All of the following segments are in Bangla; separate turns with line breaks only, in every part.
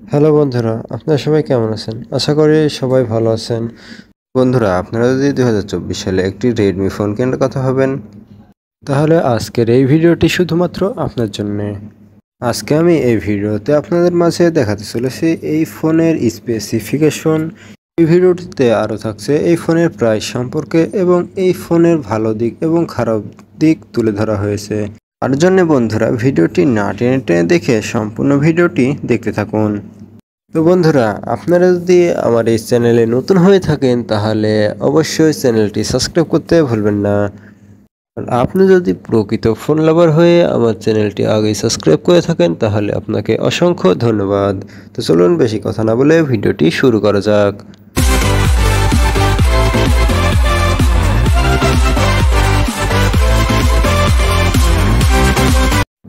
হ্যালো বন্ধুরা, আপনারা সবাই কেমন আছেন? আশা করি সবাই ভালো আছেন। বন্ধুরা, আপনারা যদি 2024 সালে একটি রেডমি ফোন কেনার কথা ভাবেন, তাহলে আজকের এই ভিডিওটি শুধুমাত্র আপনার জন্যে। আজকে আমি এই ভিডিওতে আপনাদের মাঝে দেখাতে চলেছি এই ফোনের স্পেসিফিকেশন। এই ভিডিওটিতে আরও থাকছে এই ফোনের প্রাইস সম্পর্কে এবং এই ফোনের ভালো দিক এবং খারাপ দিক তুলে ধরা হয়েছে। তার জন্য বন্ধুরা ভিডিওটি না টেনে টেনে দেখে সম্পূর্ণ ভিডিওটি দেখতে থাকুন। তো বন্ধুরা, আপনারা যদি আমার এই চ্যানেলে নতুন হয়ে থাকেন তাহলে অবশ্যই চ্যানেলটি সাবস্ক্রাইব করতে ভুলবেন না। আর আপনি যদি প্রকৃত ফোন লাভার হয়ে আমার চ্যানেলটি আগেই সাবস্ক্রাইব করে থাকেন তাহলে আপনাকে অসংখ্য ধন্যবাদ। তো চলুন বেশি কথা না বলে ভিডিওটি শুরু করা যাক।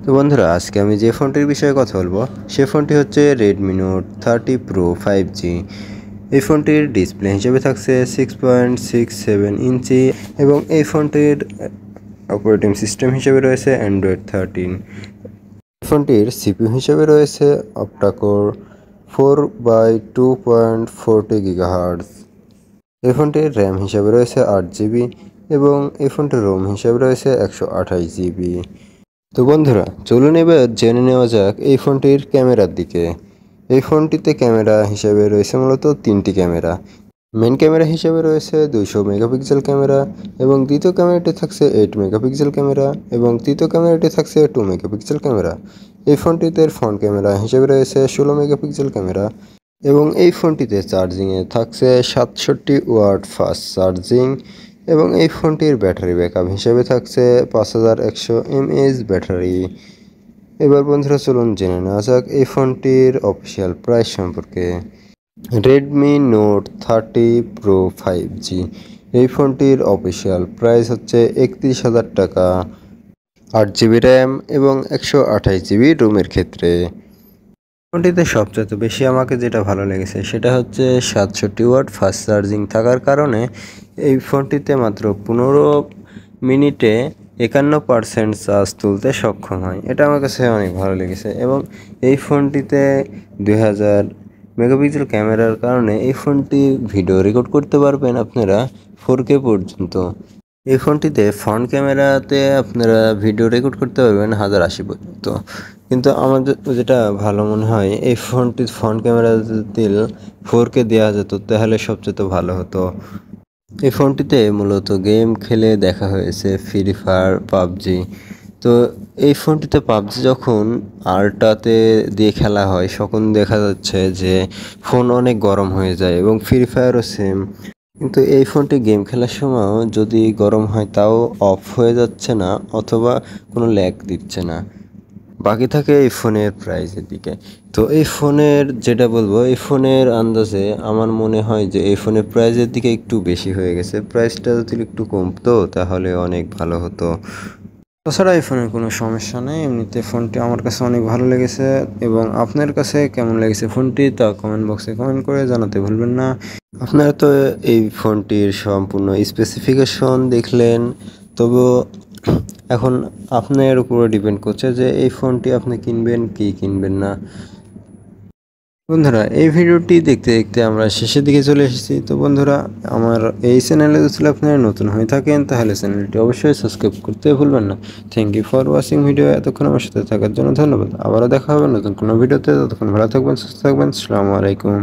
তো বন্ধুরা, আজকে আমি যে ফোনটির বিষয়ে কথা বলবো সে ফোনটি হচ্ছে রেডমি নোট 30 প্রো 5G। এই ফোনটির ডিসপ্লে হিসেবে থাকছে 6.67 ইঞ্চি এবং এই ফোনটির অপারেটিং সিস্টেম হিসেবে রয়েছে অ্যান্ড্রয়েড 13। ফোনটির সিপিইউ হিসেবে রয়েছে অক্টাকোর 4/2.40 GHz। এই ফোনটির র্যাম হিসেবে রয়েছে 8GB এবং এই ফোনটির রোম হিসেবে রয়েছে 128GB। তো বন্ধুরা, চলুন এবার জেনে নেওয়া যাক এই ফোনটির ক্যামেরার দিকে। এই ফোনটিতে ক্যামেরা হিসেবে রয়েছে মূলত 3টি ক্যামেরা। মেন ক্যামেরা হিসেবে রয়েছে 200 মেগাপিক্সেল ক্যামেরা এবং দ্বিতীয় ক্যামেরাটি থাকছে 8 মেগাপিক্সেল ক্যামেরা এবং তৃতীয় ক্যামেরাটি থাকছে 2 মেগাপিক্সেল ক্যামেরা। এই ফোনটিতে ফ্রন্ট ক্যামেরা হিসেবে রয়েছে 16 মেগাপিক্সেল ক্যামেরা এবং এই ফোনটিতে চার্জিংয়ে থাকছে 67 ওয়াট ফাস্ট চার্জিং এবং এই ফোনটির ব্যাটারি ব্যাকআপ হিসেবে থাকছে 5100 mAh ব্যাটারি। এবার বন্ধুরা চলুন জেনে নেওয়া যাক এই ফোনটির অফিসিয়াল প্রাইস সম্পর্কে। রেডমি নোট 30 প্রো 5G এই ফোনটির অফিসিয়াল প্রাইস হচ্ছে 31,000 টাকা, 8GB র্যাম এবং 128GB রোমের ক্ষেত্রে। ফোনটিতে সবচেয়ে বেশি আমাকে যেটা ভালো লেগেছে সেটা হচ্ছে 67 ওয়াট ফাস্ট চার্জিং থাকার কারণে এই ফোনটিতে মাত্র 15 মিনিটে 51% চার্জ তুলতে সক্ষম হয়। এটা আমার কাছে অনেক ভালো লেগেছে এবং এই ফোনটিতে 2000 মেগাপিক্সেল ক্যামেরার কারণে এই ফোনটি ভিডিও রেকর্ড করতে পারবেন আপনারা 4K পর্যন্ত। এই ফোনটিতে ফ্রন্ট ক্যামেরাতে আপনারা ভিডিও রেকর্ড করতে পারবেন 1080 পর্যন্ত। কিন্তু আমার যেটা ভালো মনে হয় এই ফোনটির ফ্রন্ট ক্যামেরা যদি 4K দেওয়া যেত তাহলে সবচেয়ে ভালো হতো। এই ফোনটিতে মূলত গেম খেলে দেখা হয়েছে ফ্রি ফায়ার, পাবজি। তো এই ফোনটিতে পাবজি যখন আল্ট্রাতে দিয়ে খেলা হয় তখন দেখা যাচ্ছে যে ফোন অনেক গরম হয়ে যায় এবং ফ্রি ফায়ারও সেম। কিন্তু এই ফোনটি গেম খেলার সময়ও যদি গরম হয় তাও অফ হয়ে যাচ্ছে না অথবা কোনো ল্যাগ দিচ্ছে না। বাকি থাকে এই ফোনের প্রাইসের দিকে। তো এই ফোনের যেটা বলবো, এই ফোনের আন্দাজে আমার মনে হয় যে এই ফোনের প্রাইসের দিকে একটু বেশি হয়ে গেছে। প্রাইসটা যদি একটু কমতো তাহলে অনেক ভালো হতো। তাছাড়া এই ফোনের কোনো সমস্যা নেই, এমনিতে ফোনটি আমার কাছে অনেক ভালো লেগেছে এবং আপনার কাছে কেমন লেগেছে ফোনটি তা কমেন্ট বক্সে কমেন্ট করে জানাতে ভুলবেন না। আপনারা তো এই ফোনটির সম্পূর্ণ স্পেসিফিকেশন দেখলেন, তবুও এখন আপনার উপরে ডিপেন্ড করছে যে এই ফোনটি আপনি কিনবেন কি কিনবেন না। বন্ধুরা, এই ভিডিওটি দেখতে দেখতে আমরা শেষের দিকে চলে এসেছি। তো বন্ধুরা, আমার এই চ্যানেলে যদি আপনারা নতুন হয়ে থাকেন তাহলে চ্যানেলটি অবশ্যই সাবস্ক্রাইব করতে ভুলবেন না। Thank you for watching video. এতক্ষণ আমার সাথে থাকার জন্য ধন্যবাদ। আবারও দেখা হবে নতুন কোনো ভিডিওতে। ততক্ষণ ভালো থাকবেন, সুস্থ থাকবেন। আসসালামু আলাইকুম।